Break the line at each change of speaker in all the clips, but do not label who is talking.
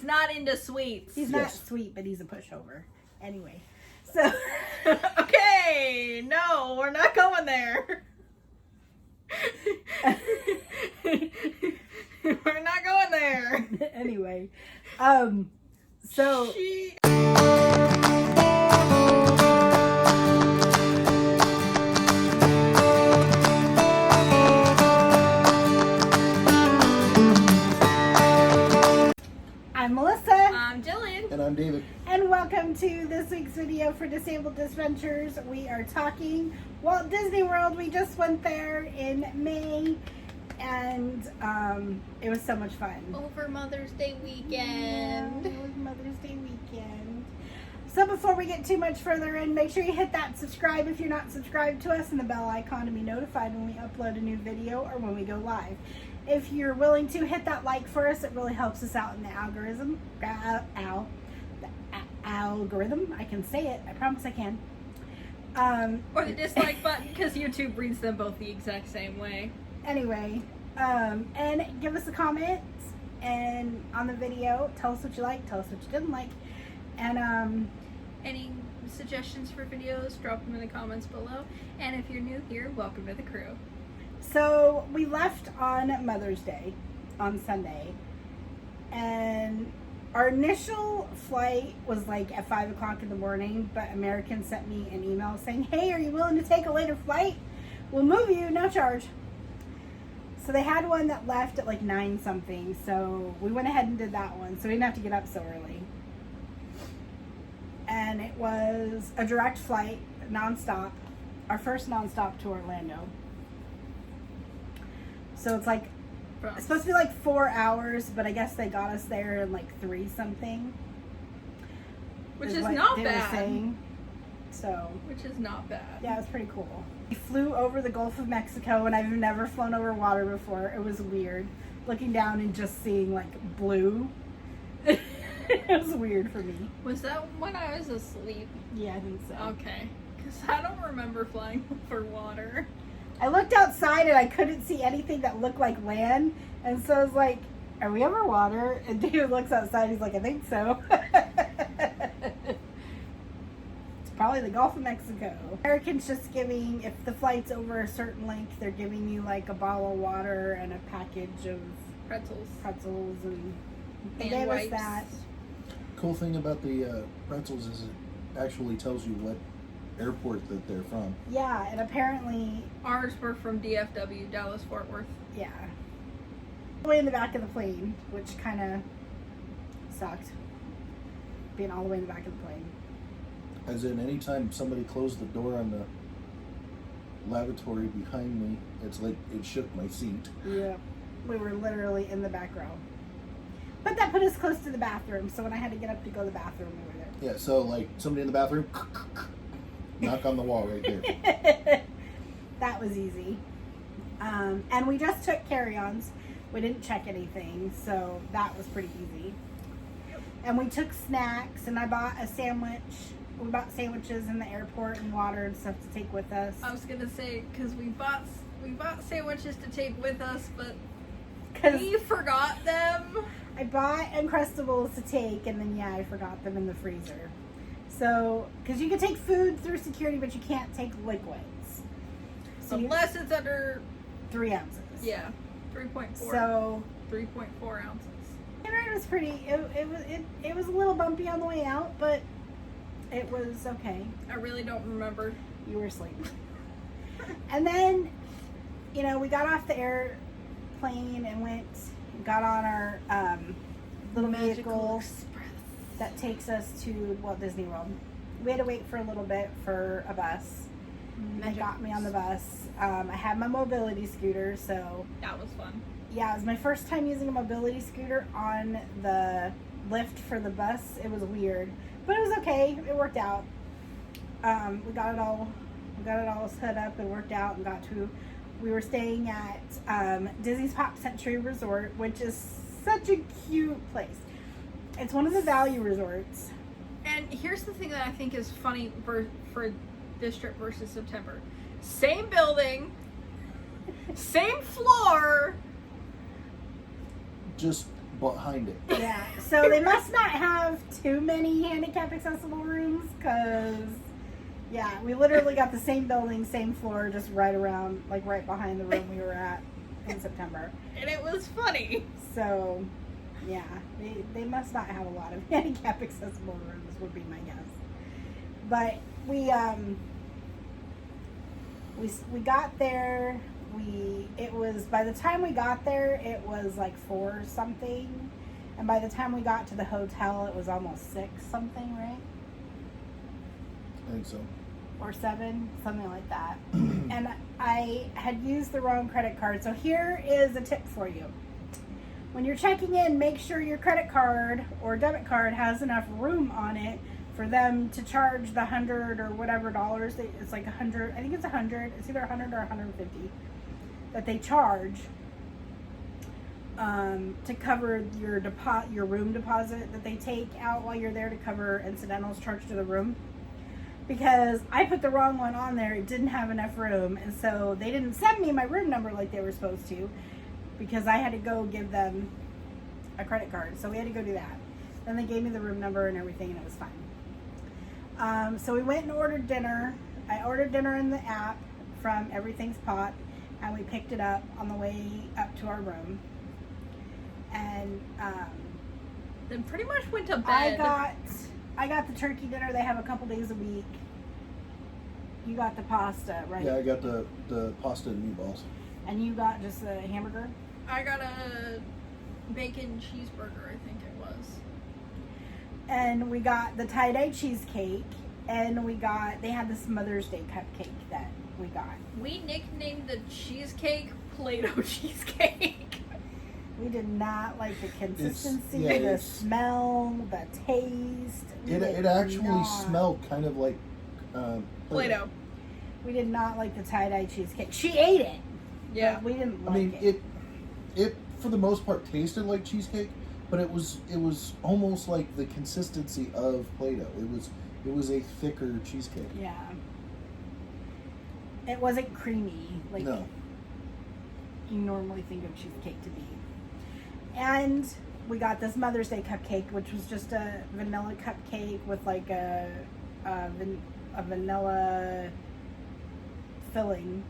not into sweets.
He's not sweet, but he's a pushover. Anyway, so.
Okay, no, we're not going there. We're not going there.
Anyway, so. I'm Melissa.
I'm Jillian.
And I'm David.
And welcome to this week's video for Disabled DISventures. We are talking Walt Disney World. We just went there in May, and it was so much fun.
Over Mother's Day weekend.
Yeah, it was Mother's Day weekend. So before we get too much further in, make sure you hit that subscribe if you're not subscribed to us and the bell icon to be notified when we upload a new video or when we go live. If you're willing to hit that like for us, it really helps us out in the algorithm. Algorithm. I can say it. I promise I can.
Or the dislike button, because YouTube reads them both the exact same way.
Anyway, and give us a comment and on the video. Tell us what you like. Tell us what you didn't like. And
any suggestions for videos, drop them in the comments below. And if you're new here, welcome to the crew.
So we left on Mother's Day on Sunday, and our initial flight was like at 5 o'clock in the morning, but American sent me an email saying, hey, are you willing to take a later flight? We'll move you, no charge. So they had one that left at like 9 something, so we went ahead and did that one, so we didn't have to get up so early. And it was a direct flight, nonstop, our first nonstop to Orlando. So it's like, it's supposed to be like 4 hours, but I guess they got us there in like 3 something.
Which is not
they
bad.
Were saying. So.
Which is not bad.
Yeah, it was pretty cool. We flew over the Gulf of Mexico, and I've never flown over water before. It was weird. Looking down and just seeing like blue. It was weird for me.
Was that when I was asleep?
Yeah, I think so.
Okay. Because I don't remember flying over water.
I looked outside and I couldn't see anything that looked like land. And so I was like, are we over water? And David looks outside. He's like, I think so. It's probably the Gulf of Mexico. Americans just giving, if the flight's over a certain length, they're giving you like a bottle of water and a package of pretzels and they gave us that.
Cool thing about the pretzels is it actually tells you what airport that they're from.
Yeah, and apparently
ours were from DFW, Dallas Fort Worth.
Yeah. Way in the back of the plane, which kind of sucked. Being all the way in the back of the plane.
As in, anytime somebody closed the door on the lavatory behind me, it's like it shook my seat.
Yeah. We were literally in the back row. But that put us close to the bathroom, so when I had to get up to go to the bathroom, we were there.
Yeah, so like somebody in the bathroom, knock on the wall right there.
That was easy. And we just took carry-ons. We didn't check anything, so that was pretty easy. And we took snacks, and I bought a sandwich. We bought sandwiches in the airport and water and stuff to take with us.
I was gonna say, because we bought sandwiches to take with us, but we forgot them.
I bought Uncrustables to take, and then I forgot them in the freezer. So, because you can take food through security, but you can't take liquids. So
unless it's under
3 ounces.
Yeah, 3.4.
So
3.4 ounces.
And it was pretty. It was a little bumpy on the way out, but it was okay.
I really don't remember.
You were asleep. And then, we got off the airplane and got on our little vehicle that takes us to Walt Disney World. We had to wait for a little bit for a bus. And they got me on the bus. I had my mobility scooter, so
that was fun.
Yeah, it was my first time using a mobility scooter on the lift for the bus. It was weird, but it was okay. It worked out. We got it all set up and worked out, and we were staying at Disney's Pop Century Resort, which is such a cute place. It's one of the value resorts.
And here's the thing that I think is funny for this trip versus September. Same building, same floor.
Just behind it.
Yeah, so they must not have too many handicap accessible rooms, because, yeah, we literally got the same building, same floor, just right around, like right behind the room we were at in September.
And it was funny.
So, yeah, they must not have a lot of handicap accessible rooms, would be my guess. But we got there. By the time we got there, it was like 4 something, and by the time we got to the hotel, it was almost 6 something, right?
I think so.
Or 7, something like that. And I had used the wrong credit card. So here is a tip for you. When you're checking in, make sure your credit card or debit card has enough room on it for them to charge the $100 or whatever dollars. It's like 100. I think it's 100. It's either 100 or 150 that they charge to cover your room deposit that they take out while you're there to cover incidentals charged to the room. Because I put the wrong one on there, it didn't have enough room, and so they didn't send me my room number like they were supposed to, because I had to go give them a credit card. So we had to go do that. Then they gave me the room number and everything, and it was fine. So we went and ordered dinner. I ordered dinner in the app from Everything's Pot, and we picked it up on the way up to our room. And
Then pretty much went to bed.
I got the turkey dinner they have a couple days a week. You got the pasta, right?
Yeah, I got the pasta and meatballs.
And you got just a hamburger?
I got a bacon cheeseburger, I think it was.
And we got the tie-dye cheesecake. And they had this Mother's Day cupcake that we got.
We nicknamed the cheesecake Play-Doh cheesecake.
We did not like the consistency, the smell, the taste.
It actually smelled kind of like
Play-Doh.
We did not like the tie-dye cheesecake. She ate it.
Yeah.
But we didn't like
I mean, it for the most part tasted like cheesecake, but it was almost like the consistency of Play-Doh. It was a thicker cheesecake.
Yeah. It wasn't creamy like
No.
you normally think of cheesecake to be. And we got this Mother's Day cupcake, which was just a vanilla cupcake with like a vanilla filling.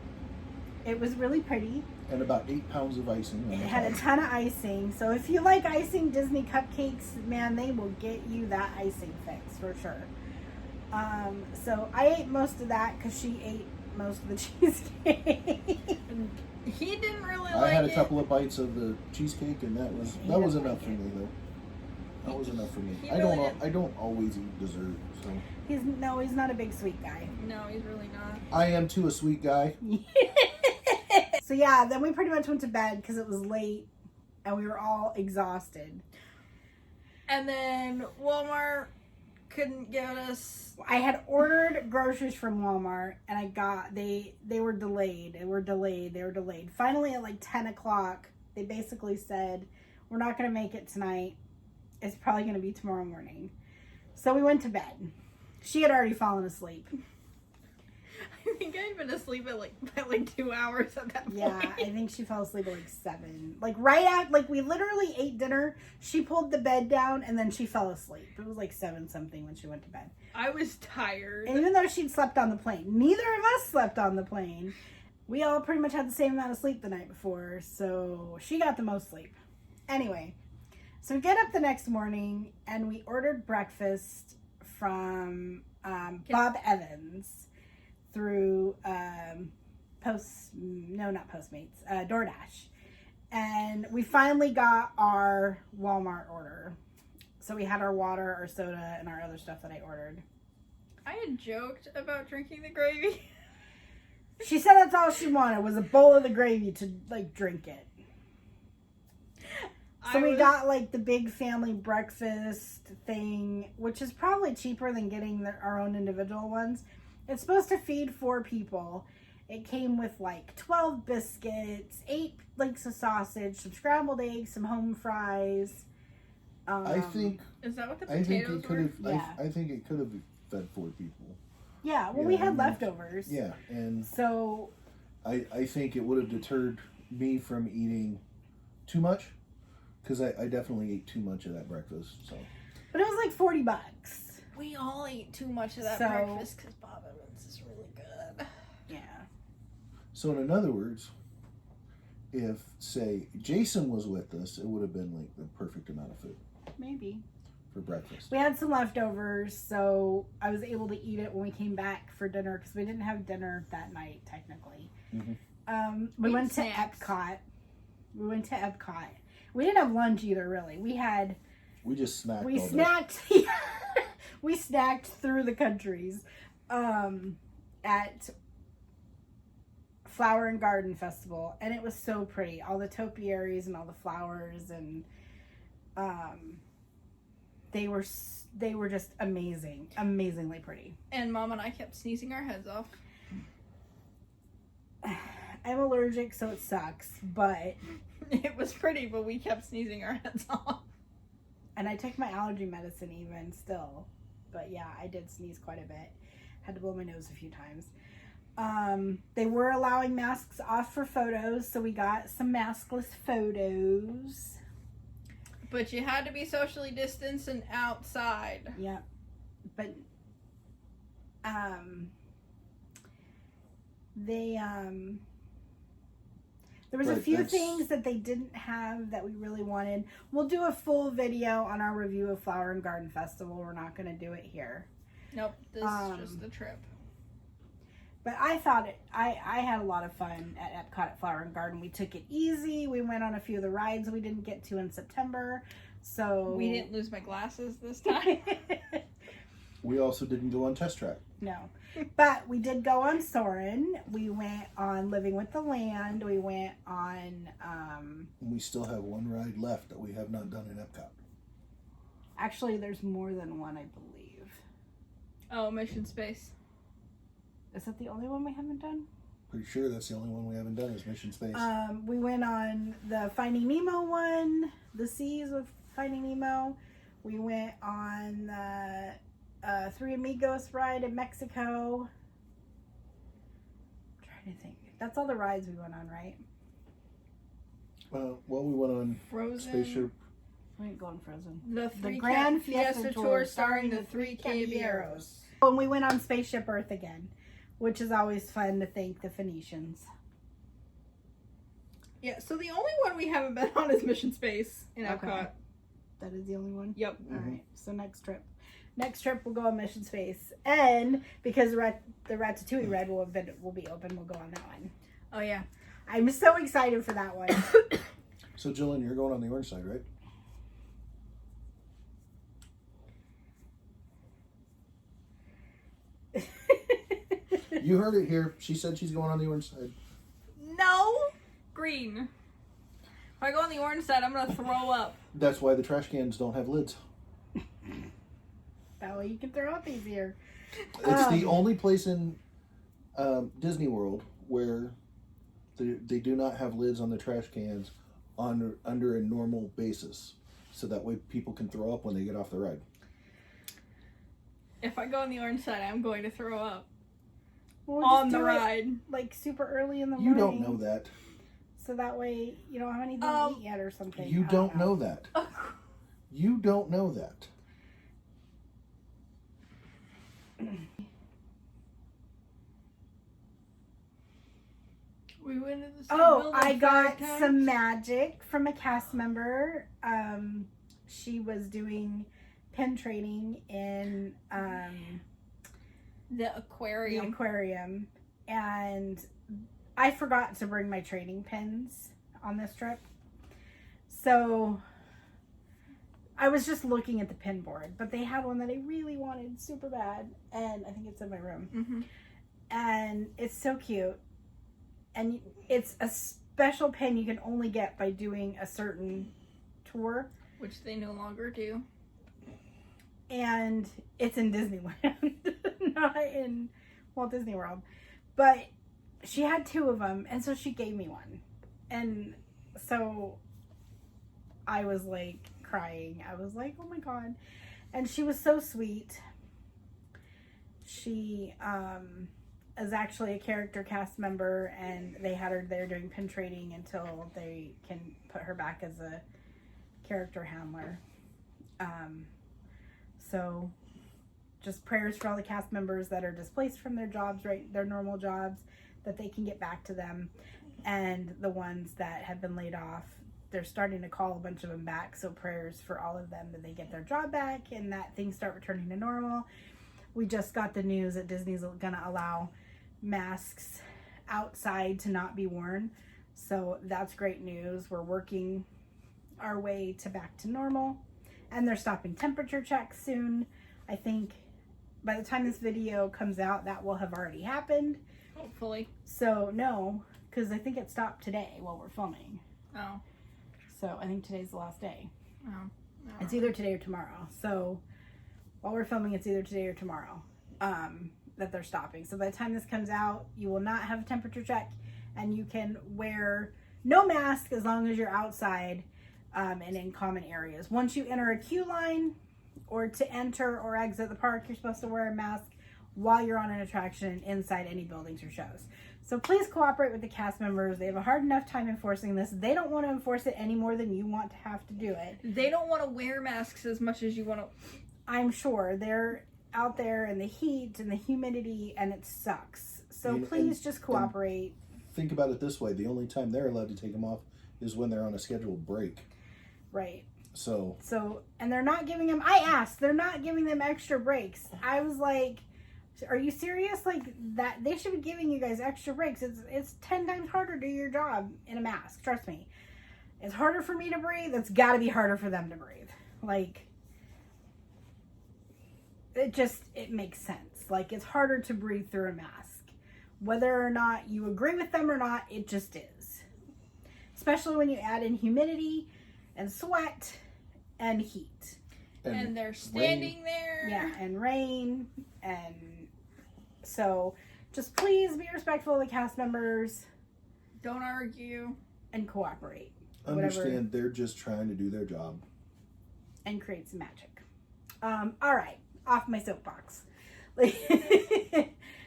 It was really pretty.
And about 8 pounds of icing.
It had a ton of icing. So if you like icing Disney cupcakes, man, they will get you that icing fix for sure. So I ate most of that because she ate most of the cheesecake.
He didn't really
I
like
had
it.
a couple of bites of the cheesecake, and that was enough
like
for me though. That was enough for me.
He
I
really
don't always eat dessert, so
He's not a big sweet guy.
No, he's really not.
I am too a sweet guy.
So yeah, then we pretty much went to bed because it was late and we were all exhausted.
And then Walmart couldn't get us.
I had ordered groceries from Walmart and they were delayed. They were delayed. Finally at like 10 o'clock, they basically said, we're not going to make it tonight. It's probably going to be tomorrow morning. So we went to bed. She had already fallen asleep.
I think I'd been asleep at like 2 hours at that point.
Yeah, I think she fell asleep at like 7. Like right at, like we literally ate dinner. She pulled the bed down and then she fell asleep. It was like 7 something when she went to bed.
I was tired.
And even though she'd slept on the plane, neither of us slept on the plane. We all pretty much had the same amount of sleep the night before, so she got the most sleep. Anyway, so we get up the next morning and we ordered breakfast from Bob Evans through DoorDash. And we finally got our Walmart order. So we had our water, our soda, and our other stuff that I ordered.
I had joked about drinking the gravy.
She said that's all she wanted was a bowl of the gravy to like drink it. So we got like the big family breakfast thing, which is probably cheaper than getting our own individual ones. It's supposed to feed 4 people. It came with like 12 biscuits, 8 links of sausage, some scrambled eggs, some home fries.
I think.
Is that what the
I think
potatoes
it could
were?
have.
Yeah.
I think it could have fed 4 people.
Yeah, well,
Yeah,
we had
I mean,
leftovers.
Yeah, and
So
I think it would have deterred me from eating too much. Because I definitely ate too much of that breakfast. So,
but it was like $40.
We all ate too much of that
So-
breakfast because Bob Evans is really good.
Yeah.
so in other words, if say Jason was with us, it would have been like the perfect amount of food
Maybe.
for breakfast.
We had some leftovers, so I was able to eat it when we came back for dinner because we didn't have dinner that night, technically.
Mm-hmm.
We
We
went to
had snacks.
Epcot. We didn't have lunch either, really. We
just snacked.
we
all day.
snacked. We snacked through the countries at Flower and Garden Festival, and it was so pretty. All the topiaries and all the flowers, and they were just amazingly pretty.
And Mom and I kept sneezing our heads off.
I'm allergic, so it sucks, but
It was pretty, but we kept sneezing our heads off.
and I took my allergy medicine even still. But yeah, I did sneeze quite a bit. Had to blow my nose a few times. They were allowing masks off for photos, so we got some maskless photos.
But you had to be socially distanced and outside.
Yeah. But they there was a
Right,
few
that's-
things that they didn't have that we really wanted. We'll do a full video on our review of Flower and Garden Festival. We're not going to do it here.
Nope, this is just the trip.
But I thought I had a lot of fun at Epcot at Flower and Garden. We took it easy. We went on a few of the rides we didn't get to in September. So
We didn't lose my glasses this time.
We also didn't go on test track.
No. But we did go on Soarin'. We went on Living with the Land. We went on
And we still have one ride left that we have not done in Epcot.
actually there's more than one, I believe.
Oh, Mission Space.
Is that the only one we haven't done?
Pretty sure that's the only one we haven't done is Mission Space.
We went on the Finding Nemo one, the Seas with Finding Nemo. We went on the Three Amigos ride in Mexico. I'm trying to think. That's all the rides we went on, right?
Well, we went on
Frozen.
Spaceship.
We didn't go on Frozen.
The
Grand
Fiesta,
Fiesta
Tour starring the three Caballeros.
And we went on Spaceship Earth again, which is always fun to thank the Phoenicians.
Yeah, so the only one we haven't been on is Mission Space in
Okay.
Epcot.
That is the only one?
Yep.
All right, so next trip we'll go on Mission Space, and because the Ratatouille ride will be open, we'll go on that one.
Oh, yeah.
I'm so excited for that one.
So, Jillian, you're going on the orange side, right? You heard it here. She said she's going on the orange side.
No! Green. If I go on the orange side, I'm going to throw up.
That's why the trash cans don't have lids.
That way you can throw up easier.
It's the only place in Disney World where they do not have lids on the trash cans under a normal basis. So that way people can throw up when they get off the ride.
If I go on the orange side, I'm going to throw up.
We'll
On
just
the
do it,
ride.
like super early in the
You
morning.
don't know that.
So that way you don't have anything to eat yet or something.
You
I
don't know that.
Oh.
You don't know that.
We went to the same
Oh,
building
I got
5 times.
some magic from a cast member. She was doing pen training in
The
the
aquarium.
aquarium, and I forgot to bring my training pens on this trip. So I was just looking at the pin board, but they had one that I really wanted super bad, and I think it's in my room.
Mm-hmm.
And it's so cute. And it's a special pen you can only get by doing a certain tour.
Which they no longer do.
And it's in Disneyland, not in Walt Disney World. But she had 2 of them, and so she gave me one. And so I was like crying. I was like, oh my God. And she was so sweet. She is actually a character cast member, and they had her there doing pin training until they can put her back as a character handler. So just prayers for all the cast members that are displaced from their jobs, right? Their normal jobs, that they can get back to them. And the ones that have been laid off, they're starting to call a bunch of them back. So prayers for all of them that they get their job back and that things start returning to normal. We just got the news that Disney's going to allow masks outside to not be worn. So that's great news. We're working our way to back to normal. And they're stopping temperature checks soon. I think by the time this video comes out, that will have already happened.
Hopefully.
So no, because I think it stopped today while we're filming.
Oh.
So I think today's the last day.
Oh.
It's either today or tomorrow. So while we're filming, it's either today or tomorrow that they're stopping. So by the time this comes out, you will not have a temperature check, and you can wear no mask as long as you're outside and in common areas. Once you enter a queue line or to enter or exit the park, you're supposed to wear a mask while you're on an attraction inside any buildings or shows. So please cooperate with the cast members. They have a hard enough time enforcing this. They don't want to enforce it any more than you want to have to do it.
They don't want to wear masks as much as you want to.
I'm sure they're out there in the heat and the humidity, and it sucks. So please just cooperate.
Think about it this way. The only time they're allowed to take them off is when they're on a scheduled break.
Right.
So,
and they're not giving them, I asked, they're not giving them extra breaks. I was like, are you serious? Like, that they should be giving you guys extra breaks. It's 10 times harder to do your job in a mask. Trust me. It's harder for me to breathe. It's got to be harder for them to breathe. Like, it makes sense. Like, it's harder to breathe through a mask. Whether or not you agree with them or not, it just is. Especially when you add in humidity and sweat and heat.
And they're standing there.
Yeah, and rain. And so just please be respectful of the cast members.
Don't argue.
And cooperate.
Understand they're just trying to do their job.
And create some magic. All right. Off my soapbox.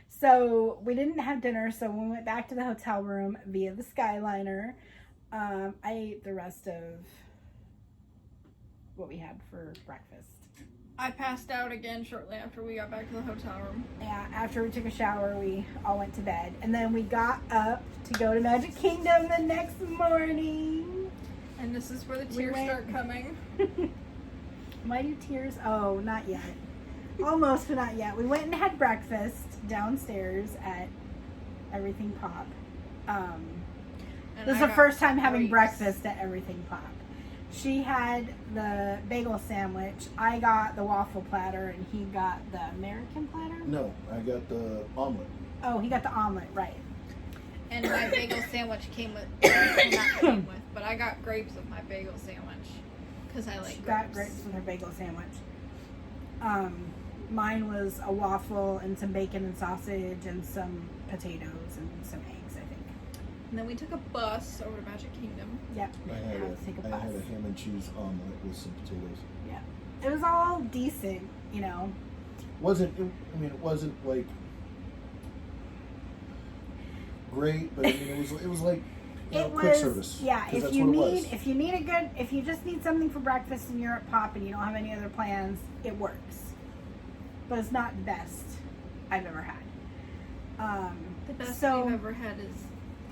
So we didn't have dinner, so we went back to the hotel room via the Skyliner. I ate the rest of what we had for breakfast.
I passed out again shortly after we got back to the hotel room.
Yeah, after we took a shower, we all went to bed. And then we got up to go to Magic Kingdom the next morning.
And this is where the tears start coming.
Why do tears? Oh, not yet. Almost, but not yet. We went and had breakfast downstairs at Everything Pop. This is the first time having breakfast at Everything Pop. She had the bagel sandwich. I got the waffle platter, and he got the American platter?
No, I got the omelet.
Oh, he got the omelet, right.
And my bagel sandwich came with, but I got grapes with my bagel sandwich. Because I like grapes.
Got grapes with her bagel sandwich. Mine was a waffle and some bacon and sausage and some potatoes and some eggs, I think.
And then we took a bus over to Magic Kingdom.
Yep.
I had a ham and cheese omelet with some potatoes.
Yeah. It was all decent, you know.
It wasn't like great, but I mean, it was like quick service.
Yeah, if you just need something for breakfast and you're at Pop and you don't have any other plans, it works. But it's not the best I've ever had.
The best we've ever had is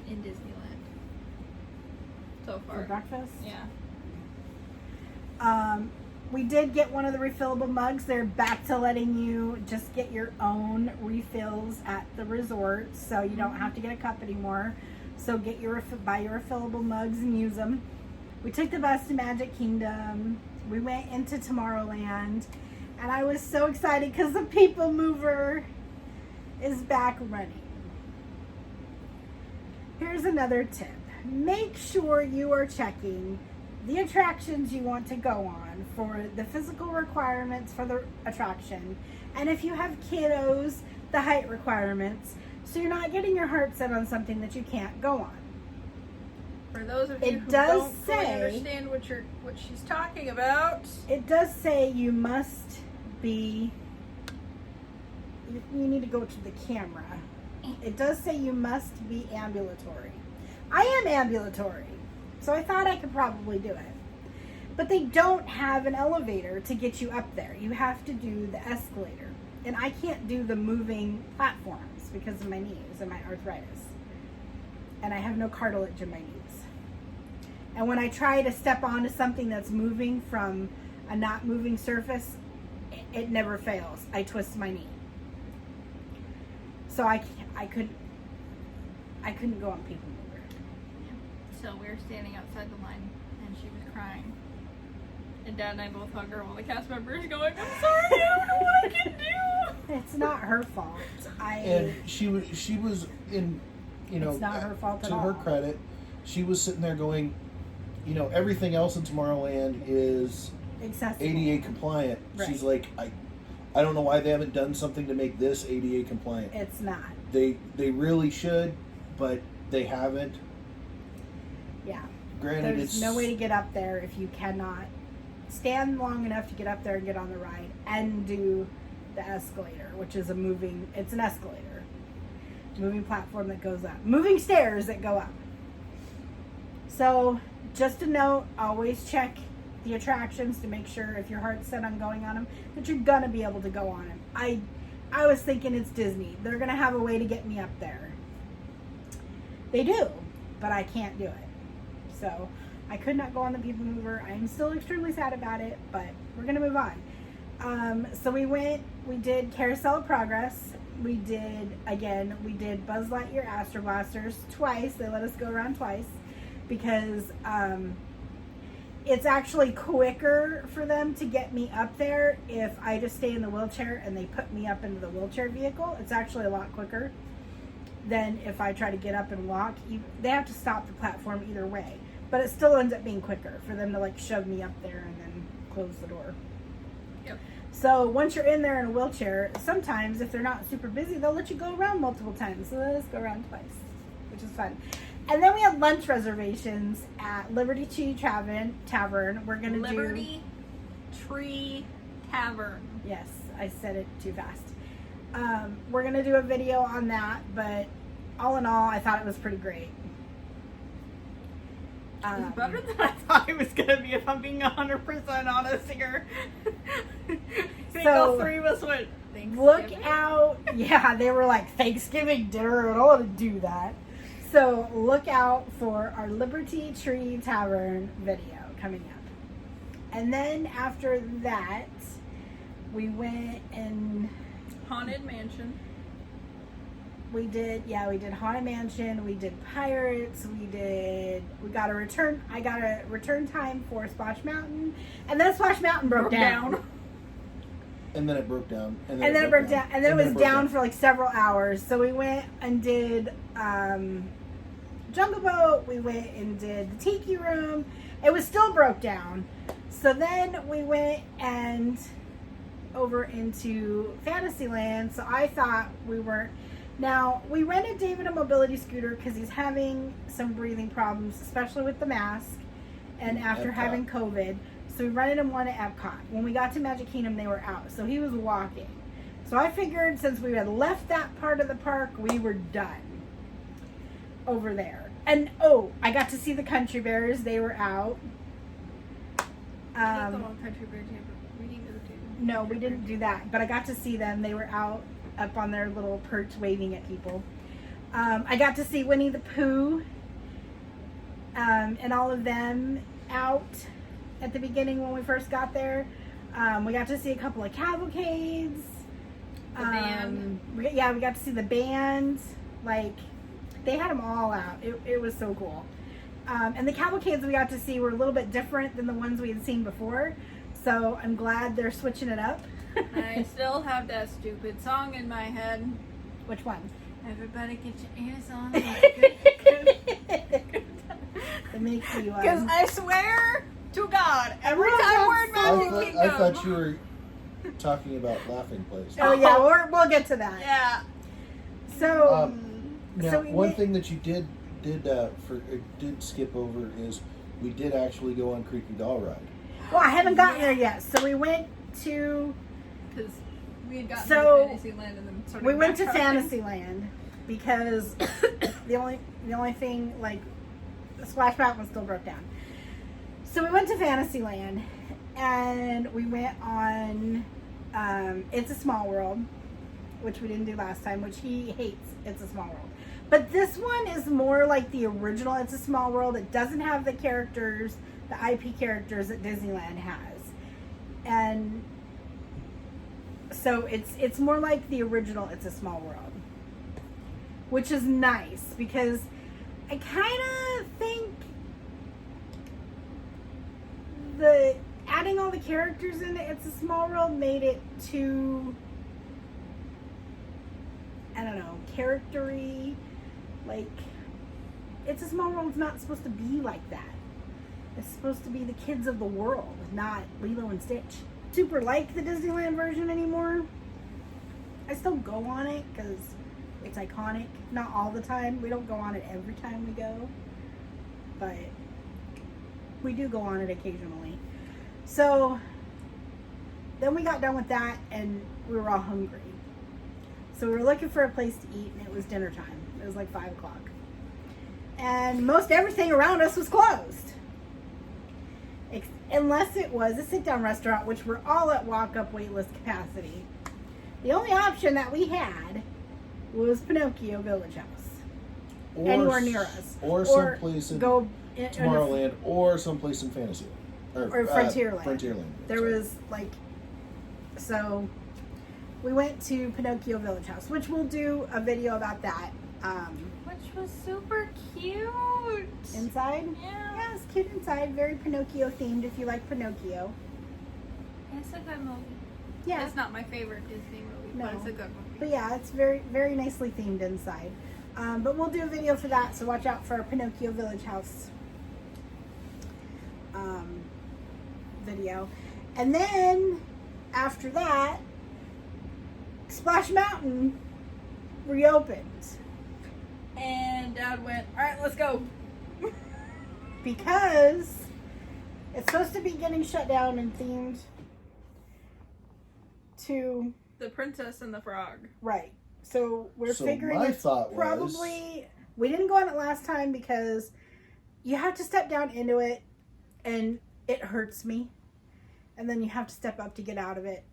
in Disneyland. So far.
For breakfast?
Yeah.
We did get one of the refillable mugs. They're back to letting you just get your own refills at the resort, so you don't have to get a cup anymore. So buy your refillable mugs and use them. We took the bus to Magic Kingdom. We went into Tomorrowland, and I was so excited because the People Mover is back running. Here's another tip. Make sure you are checking the attractions you want to go on for the physical requirements for the attraction, and if you have kiddos, the height requirements, so you're not getting your heart set on something that you can't go on.
For those of you who don't fully understand what she's talking about,
it does say you must be. You need to go to the camera. It does say you must be ambulatory. I am ambulatory, so I thought I could probably do it. But they don't have an elevator to get you up there. You have to do the escalator. And I can't do the moving platforms because of my knees and my arthritis. And I have no cartilage in my knees. And when I try to step onto something that's moving from a not moving surface, it never fails. I twist my knee. So I couldn't go on People Mover.
So we were standing outside the line, and she was crying. And Dad and I both hugged her while the cast members going, I'm sorry, I don't know what I can do.
It's not her fault.
And she was in,
It's not her fault at
to
all.
her credit, she was sitting there going, everything else in Tomorrowland is
Accessible.
ADA compliant.
Right.
She's like, I don't know why they haven't done something to make this ADA compliant.
It's not.
They really should, but they haven't.
Yeah.
Granted,
There's
it's
no way to get up there if you cannot stand long enough to get up there and get on the ride and do the escalator, which is it's an escalator. Moving platform that goes up. Moving stairs that go up. So, just a note, always check the attractions to make sure if your heart's set on going on them, that you're going to be able to go on them. I was thinking it's Disney. They're going to have a way to get me up there. They do, but I can't do it. So, I could not go on the People Mover. I am still extremely sad about it, but we're going to move on. So we did Carousel of Progress. We did Buzz Lightyear Astro Blasters twice. They let us go around twice because it's actually quicker for them to get me up there if I just stay in the wheelchair and they put me up into the wheelchair vehicle. It's actually a lot quicker than if I try to get up and walk. They have to stop the platform either way, but it still ends up being quicker for them to shove me up there and then close the door.
Yep.
So once you're in there in a wheelchair, sometimes if they're not super busy, they'll let you go around multiple times. So let us go around twice, which is fun. And then we had lunch reservations at Liberty Tree Tavern. We're gonna
Liberty Tree Tavern.
Yes, I said it too fast. We're gonna do a video on that, but all in all, I thought it was pretty great.
It's better than I thought it was gonna be, if I'm being 100% honest here.
So,
all three of us went,
Look
Thanksgiving?
out. Yeah, they were like, Thanksgiving dinner. I don't want to do that. So look out for our Liberty Tree Tavern video coming up. And then after that, we went and
Haunted Mansion.
we did Haunted Mansion, we did Pirates, I got a return time for Splash Mountain, and then Splash Mountain broke down.
And then it broke down.
And then it broke down. And then it was down for several hours. So we went and did Jungle Boat. We went and did the Tiki Room. It was still broke down. So then we went and over into Fantasyland. So I thought we weren't. Now, we rented David a mobility scooter because he's having some breathing problems, especially with the mask and after
Epcot.
having COVID. So we rented him one at Epcot. When we got to Magic Kingdom, they were out. So he was walking. So I figured since we had left that part of the park, we were done over there. And, I got to see the Country Bears. They were out.
I think the one Country Bear Jam, but we didn't go to.
No, we didn't do that. But I got to see them. They were out up on their little perch waving at people. I got to see Winnie the Pooh and all of them out at the beginning when we first got there. We got to see a couple of cavalcades.
The band.
We got to see the band. They had them all out. It was so cool. And the cavalcades we got to see were a little bit different than the ones we had seen before. So I'm glad they're switching it up.
I still have that stupid song in my head.
Which one?
Everybody get your ears on.
It makes you.
Because I swear to God, every
Everyone
time
got
we're in Magic Kingdom.
I thought you were talking about Laughing Place.
Oh yeah, we'll get to that.
Yeah.
So,
Now,
so we
one
went-
thing that you did skip over is we did actually go on Creepy Doll Ride.
well, I haven't gotten there yet. So we went to
Because we had gotten
So,
to Fantasyland and then sort of
we went to
backtracked.
Fantasyland because the only thing Splash Mountain still broke down. So we went to Fantasyland, and we went on It's a Small World, which we didn't do last time, which he hates It's a Small World. But this one is more like the original It's a Small World. It doesn't have the characters, the IP characters that Disneyland has. And so it's more like the original It's a Small World, which is nice because I kind of think the adding all the characters in It's a Small World made it too, I don't know, charactery. Like, It's a Small World's not supposed to be like that. It's supposed to be the kids of the world, not Lilo and Stitch. Super like the Disneyland version anymore. I still go on it because it's iconic. Not all the time. We don't go on it every time we go. But we do go on it occasionally. So then we got done with that and we were all hungry. So we were looking for a place to eat and it was dinner time. It was like 5 o'clock. And most everything around us was closed. Unless it was a sit-down restaurant, which we're all at walk-up waitlist capacity. The only option that we had was Pinocchio Village House. Anywhere near us.
Or someplace in Tomorrowland, or someplace in Fantasyland.
Or Frontierland.
Frontierland.
There was like, so we went to Pinocchio Village House, which we'll do a video about that.
Which was super cute.
Inside? Yeah, it's cute inside. Very Pinocchio themed if you like Pinocchio.
It's a good movie.
Yeah.
It's not my favorite Disney movie, but it's a good movie.
But yeah, it's very, very nicely themed inside. But we'll do a video for that, so watch out for our Pinocchio Village House video. And then, after that, Splash Mountain reopened.
And Dad went, alright, let's go.
Because it's supposed to be getting shut down and themed to
The Princess and the Frog.
Right. So we're figuring
my
it's
thought
probably, we didn't go on it last time because you have to step down into it and it hurts me. And then you have to step up to get out of it.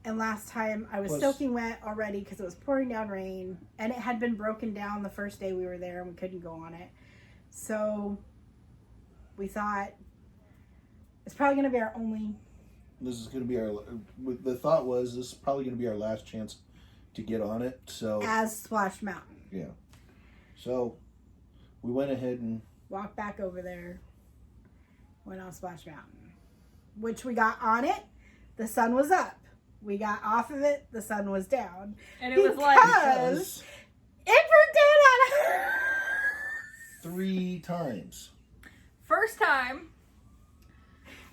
And last time I was soaking wet already because it was pouring down rain. And it had been broken down the first day we were there and we couldn't go on it. So we thought it's probably going to be our only...
This is going to be our... The thought was this is probably going to be our last chance to get on it. So
as Splash Mountain.
Yeah. So we went ahead and...
walked back over there. Went on Splash Mountain. Which we got on it. The sun was up. We got off of it, the sun was down.
And it was like...
Because it burned down on us!
3 times.
First time,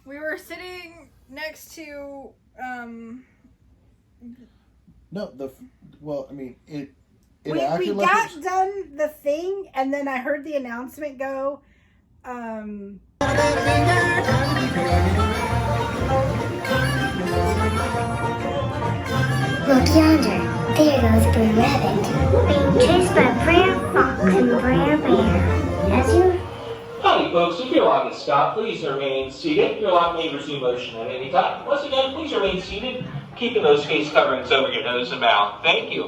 we were sitting next to,
No, well, I mean, it
we
acted
got
like
done the thing, and then I heard the announcement go,
Look yonder. There goes Blue Rabbit, being chased by Brer Fox and Brer Bear. As you...
Howdy folks, if your log is stopped, please remain seated. Your log may resume motion at any time. Once again, please remain seated, keeping those face coverings over your nose and mouth. Thank you.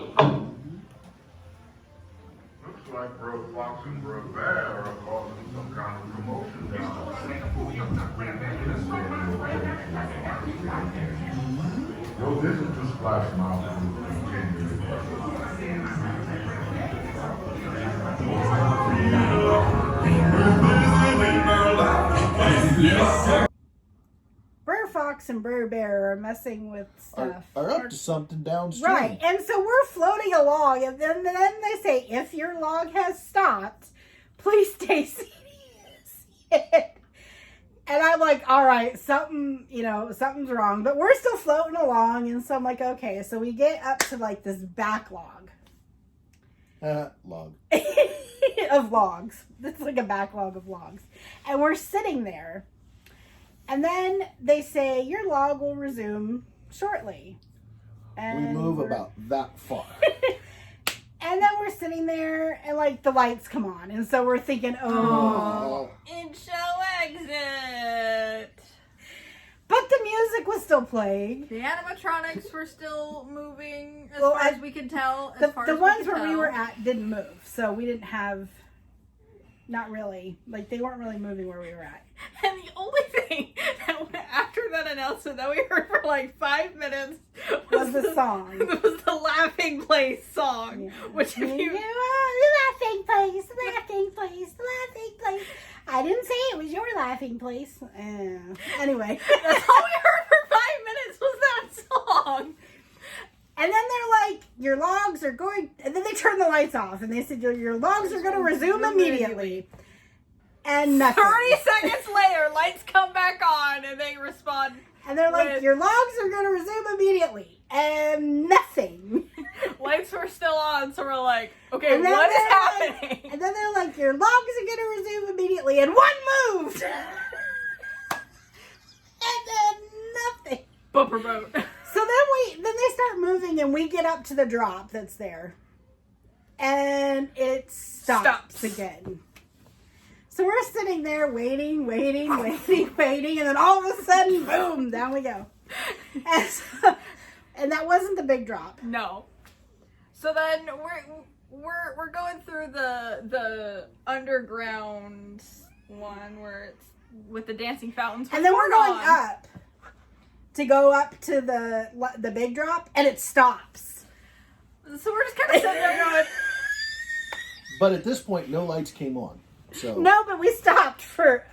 Looks like Brer Fox and Brer Bear are causing some kind of commotion down there. No, this is the Splash Mountain.
Brer Fox and Brer Bear are messing with stuff.
are up to something downstream.
Right, and so we're floating along, and then they say, if your log has stopped, please stay seated. And I'm like, all right, something's wrong. But we're still floating along, and so I'm like, okay. So we get up to like this backlog.
Log.
Of logs. It's like a backlog of logs. And we're sitting there. And then they say, your log will resume shortly. And
we move about that far.
And then we're sitting there and like the lights come on. And so we're thinking, oh.
In show exit.
But the music was still playing.
The animatronics were still moving as
Well,
far as we could tell.
The ones where we were at didn't move. So we didn't have, not really. Like they weren't really moving where we were at.
And the only thing that after that announcement that we heard for like 5 minutes
Was the song.
Was the Laughing Place song.
Yeah.
Which if you...
Laughing place, laughing place, laughing place. I didn't say it was your laughing place. Anyway.
That's all we heard for 5 minutes was that song.
And then they're like, your logs are going... And then they turned the lights off. And they said, your logs are going to resume immediately. And nothing.
30 seconds later, lights come back on and they respond.
And they're like, your logs are going to resume immediately. And nothing.
Lights were still on, so we're like, okay,
And then
what is
they're
happening?
like- and then they're like, your logs are going to resume immediately. And one moved. And then nothing.
Bumper boat.
So then they start moving and we get up to the drop that's there. And it stops again. So we're sitting there waiting, and then all of a sudden, boom, down we go. And that wasn't the big drop.
No. So then we're going through the underground one where it's with the dancing fountains.
And then we're going up to go up to the big drop, and it stops.
So we're just kind of sitting there going.
But at this point, no lights came on. So
No, but we stopped for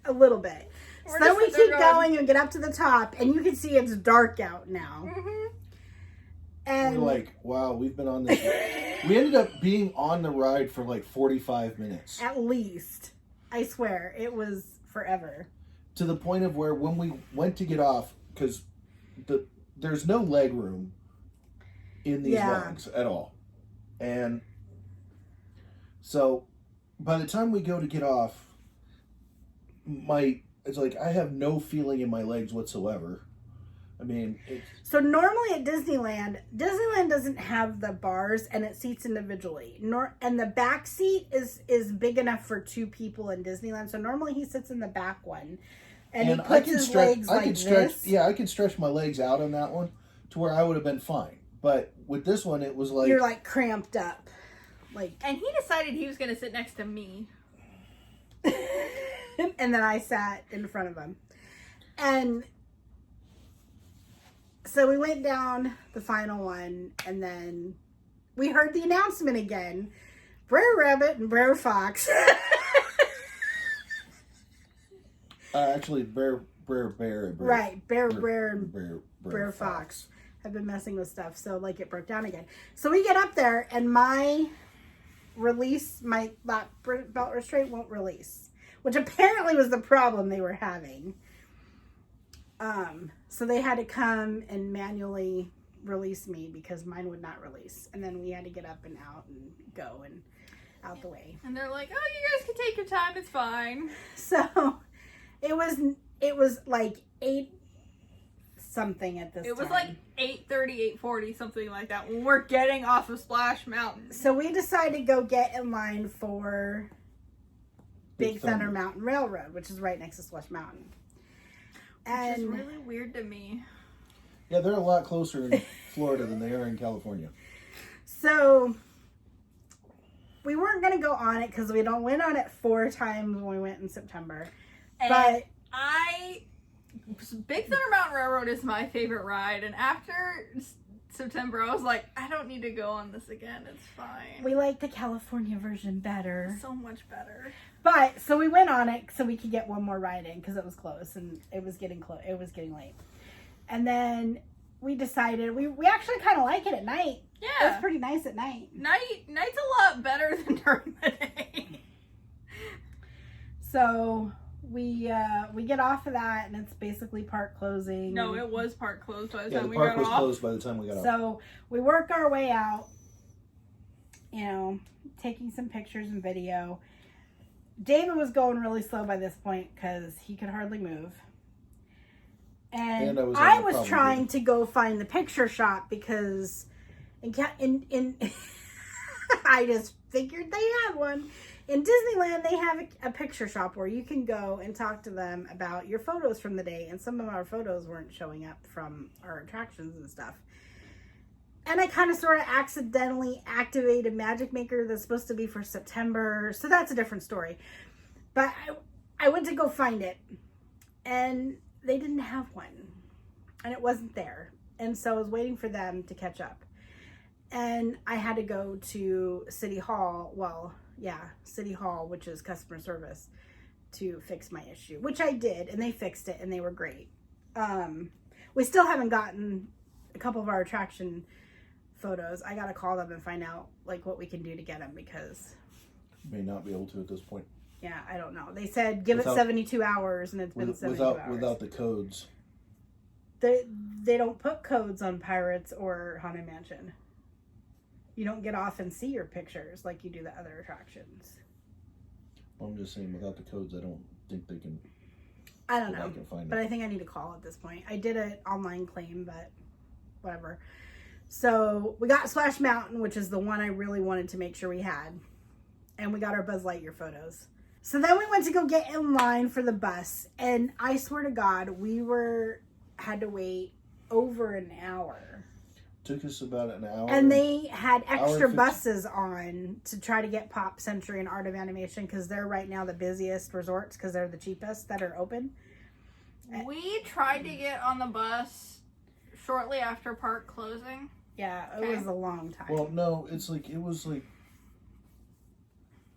a little bit.
We're
So then
just
we
sitting
keep
there
going and get up to the top, and you can see it's dark out now.
Mm-hmm.
And
we're like, wow, we've been on this. We ended up being on the ride for like 45 minutes.
at least, I swear, it was forever.
To the point of where when we went to get off, because there's no leg room in these legs at all. And so by the time we go to get off, it's like I have no feeling in my legs whatsoever. I mean,
So normally at Disneyland doesn't have the bars and it seats individually. And the back seat is big enough for 2 people in Disneyland. So normally he sits in the back one, and he puts his legs like this.
Yeah, I could stretch my legs out on that one to where I would have been fine. But with this one, it was like
You're like cramped up, like.
And he decided he was going to sit next to me.
And then I sat in front of him, and so we went down the final one, and then we heard the announcement again. Brer Rabbit and Brer Fox.
actually Bear.
Right, Brer and
Bear
Brer Fox have been messing with stuff, so like it broke down again. So we get up there, and my lap belt restraint won't release, which apparently was the problem they were having. So they had to come and manually release me because mine would not release. And then we had to get up and out and go and out the way.
And they're like, oh, you guys can take your time. It's fine.
So it was like 8 something at this time.
It was like 8:30, 8:40, something like that, when we're getting off of Splash Mountain.
So we decided to go get in line for Big Thunder Mountain Railroad, which is right next to Splash Mountain.
Which is really weird to me.
Yeah, they're a lot closer in Florida than they are in California.
So we weren't going to go on it because we went on it 4 times when we went in September.
And
but
Big Thunder Mountain Railroad is my favorite ride, and after September I was like, I don't need to go on this again. It's fine.
we like the California version better.
So much better.
But so we went on it so we could get one more ride in because it was close and it was getting close. It was getting late. And then we decided we actually kind of like it at night.
Yeah.
It's pretty nice at night.
Night's a lot better than during the day.
So we get off of that and it's basically park closing.
No, it was park closed by the
Yeah,
time
the
we
park
got
was
off.
closed by the time we got off.
So we work our way out, taking some pictures and video. David was going really slow by this point because he could hardly move. And I was trying to go find the picture shop because in I just figured they had one. In Disneyland, they have a picture shop where you can go and talk to them about your photos from the day. And some of our photos weren't showing up from our attractions and stuff. And I kind of sort of accidentally activated Magic Maker that's supposed to be for September. So that's a different story. But I went to go find it. And they didn't have one. And it wasn't there. And so I was waiting for them to catch up. And I had to go to City Hall. Well, yeah, City Hall, which is customer service, to fix my issue. Which I did. And they fixed it. And they were great. We still haven't gotten a couple of our attraction photos. I gotta call them and find out like what we can do to get them, because
May not be able to at this point.
yeah, I don't know. They said give it 72 hours, and it's been 72 hours.
Without the codes.
They don't put codes on Pirates or Haunted Mansion. You don't get off and see your pictures like you do the other attractions.
I'm just saying, without the codes, I don't think they can.
I don't know,
I can find
but
it.
I think I need to call at this point. I did an online claim, but whatever. So we got Splash Mountain, which is the one I really wanted to make sure we had. And we got our Buzz Lightyear photos. So then we went to go get in line for the bus. And I swear to God, had to wait over an hour.
Took us about an hour.
And they had extra
50.
buses on to try to get Pop Century and Art of Animation, because they're right now the busiest resorts because they're the cheapest that are open.
We tried to get on the bus shortly after park closing.
Yeah, it
Okay.
was a long time.
Well, no, it was like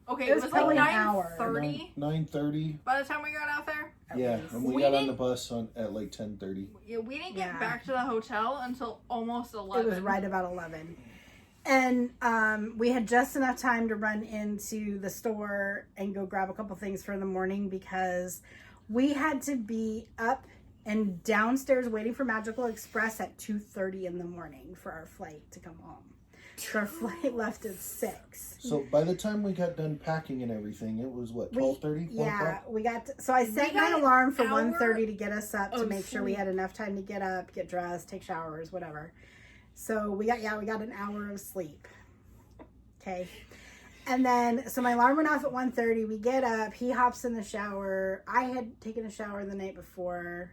Okay,
It
it
was
was
probably
like
an hour.
9:30
9:30.
by the time we got out there.
Yeah,
least.
and we
We
got on
didn't-
the bus at like 10:30.
Yeah, we didn't get
Yeah.
back to the hotel until almost 11.
It was right about 11. And we had just enough time to run into the store and go grab a couple things for the morning, because we had to be up and downstairs waiting for Magical Express at 2:30 in the morning for our flight to come home. So our flight left at 6.
So by the time we got done packing and everything, it was what, 12:30?
Yeah, we got so I set my
got
alarm for
an hour
1:30 to get us up to
of
make sure we
sleep.
had enough time to get up, get dressed, take showers, whatever. So we got an hour of sleep. Okay. And then so my alarm went off at 1:30. We get up, he hops in the shower. I had taken a shower the night before.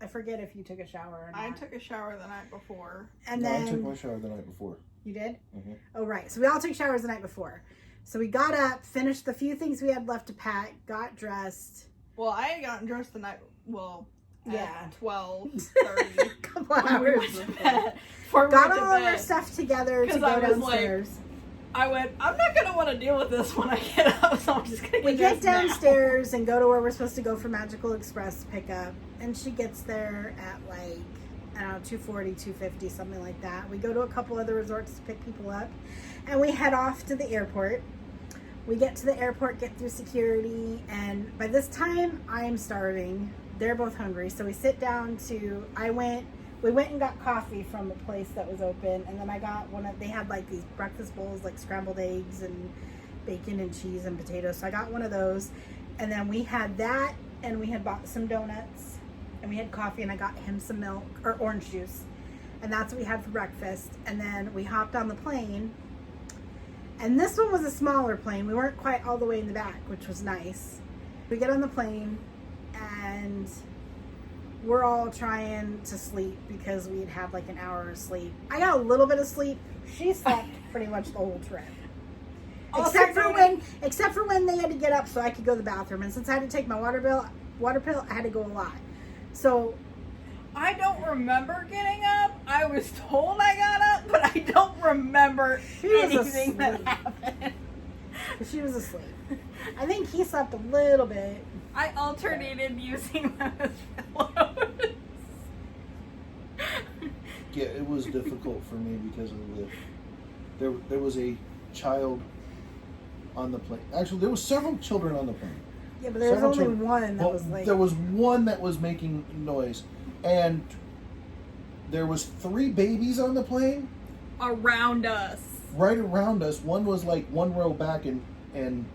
I forget if you took a shower or not.
I took a shower the night before.
and
No,
then
I took my shower the night before.
you did?
Mhm.
Oh, right. So we all took showers the night before. So we got up, finished the few things we had left to pack, got dressed.
Well, I had gotten dressed the night.
Yeah.
At 12:30.
Couple hours. Got all of our stuff together to
'Cause
go
I was like,
downstairs.
I went, I'm not gonna want to deal with this when I get up, so I'm just gonna
We
get
get
dressed now."
downstairs and go to where we're supposed to go for Magical Express pickup. And she gets there at like, I don't know, 2:40, 2:50, something like that. We go to a couple other resorts to pick people up. And we head off to the airport. We get to the airport, get through security. And by this time, I am starving. They're both hungry. So we sit down we went and got coffee from a place that was open. And then I got they had like these breakfast bowls, like scrambled eggs and bacon and cheese and potatoes. So I got one of those. And then we had that, and we had bought some donuts, and we had coffee, and I got him some milk or orange juice. And that's what we had for breakfast. And then we hopped on the plane. And this one was a smaller plane. We weren't quite all the way in the back, which was nice. We get on the plane, and we're all trying to sleep because we had had like an hour of sleep. I got a little bit of sleep. She slept pretty much the whole trip. Except for when they had to get up so I could go to the bathroom. And since I had to take my water pill, I had to go a lot. So
I don't remember getting up. I was told I got up, but I don't remember anything that happened.
she was asleep. I think he slept a little bit.
I alternated using them as pillows.
Yeah, it was difficult for me because of there was a child on the plane. Actually, there was several children on the plane.
Yeah, but there was only one that was like...
There was one that was making noise, and there was 3 babies on the plane
Around us.
right around us. One was like one row back and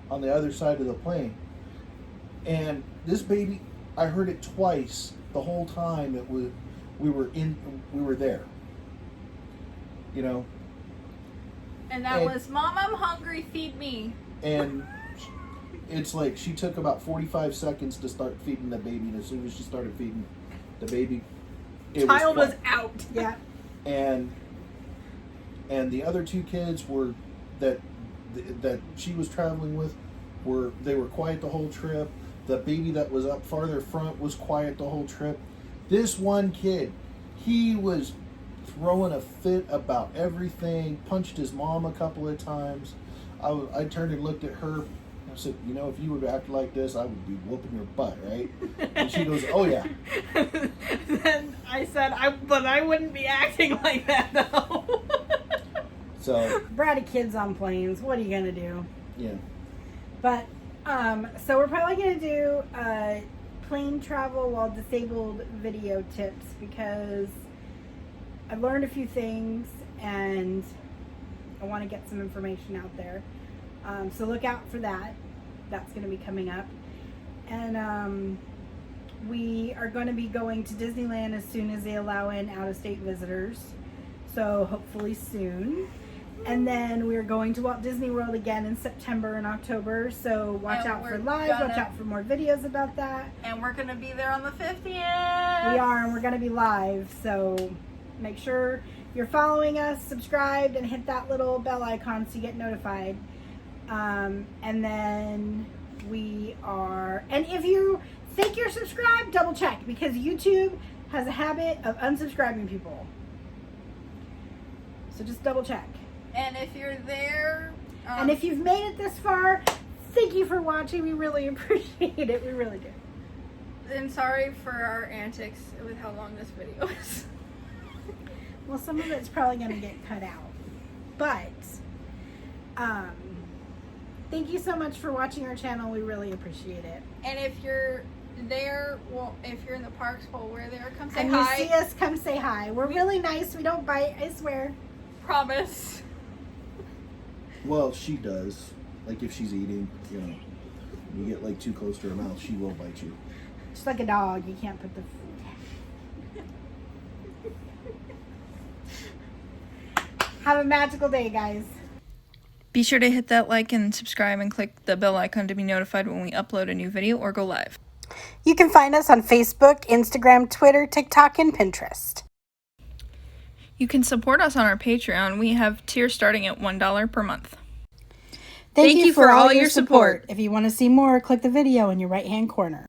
on the other side of the plane. And this baby, I heard it twice the whole time we were there. You know.
And that was, Mom, I'm hungry, feed me.
And it's like she took about 45 seconds to start feeding the baby, and as soon as she started feeding the baby,
Child was out.
Yeah.
And the other two kids were that she was traveling with were quiet the whole trip. The baby that was up farther front was quiet the whole trip. This one kid, he was throwing a fit about everything, punched his mom a couple of times. I turned and looked at her. I said, you know, if you were to act like this, I would be whooping your butt, right? And she goes, oh yeah.
Then I said, but I wouldn't be acting like that though.
So
Bratty kids on planes. What are you gonna do?
yeah.
But so we're probably gonna do plane travel while disabled video tips because I've learned a few things and I want to get some information out there. So look out for that. That's going to be coming up. And we are going to be going to Disneyland as soon as they allow in out-of-state visitors. So hopefully soon. And then we're going to Walt Disney World again in September and October. So watch out for live. Watch out for more videos about that.
And we're going to be there on the 50th.
We are, and we're going to be live. So make sure you're following us, subscribed, and hit that little bell icon so you get notified. And then we are, and if you think you're subscribed, double check because YouTube has a habit of unsubscribing people. So just double check.
And if you're there,
and if you've made it this far, thank you for watching. We really appreciate it. We really do.
And sorry for our antics with how long this video is.
Well, some of it's probably going to get cut out. But, thank you so much for watching our channel. We really appreciate it.
And if you're there, well, if you're in the parks while we're there, come say
and
hi.
you see us, come say hi. We're really nice. We don't bite, I swear.
Promise.
Well, she does. Like if she's eating, you know, you get like too close to her mouth, she will bite you.
Just like a dog, you can't put the food. Have a magical day, guys.
Be sure to hit that like and subscribe and click the bell icon to be notified when we upload a new video or go live.
You can find us on Facebook, Instagram, Twitter, TikTok, and Pinterest.
You can support us on our Patreon. We have tiers starting at $1 per month.
Thank you for all your support. If you want to see more, click the video in your right-hand corner.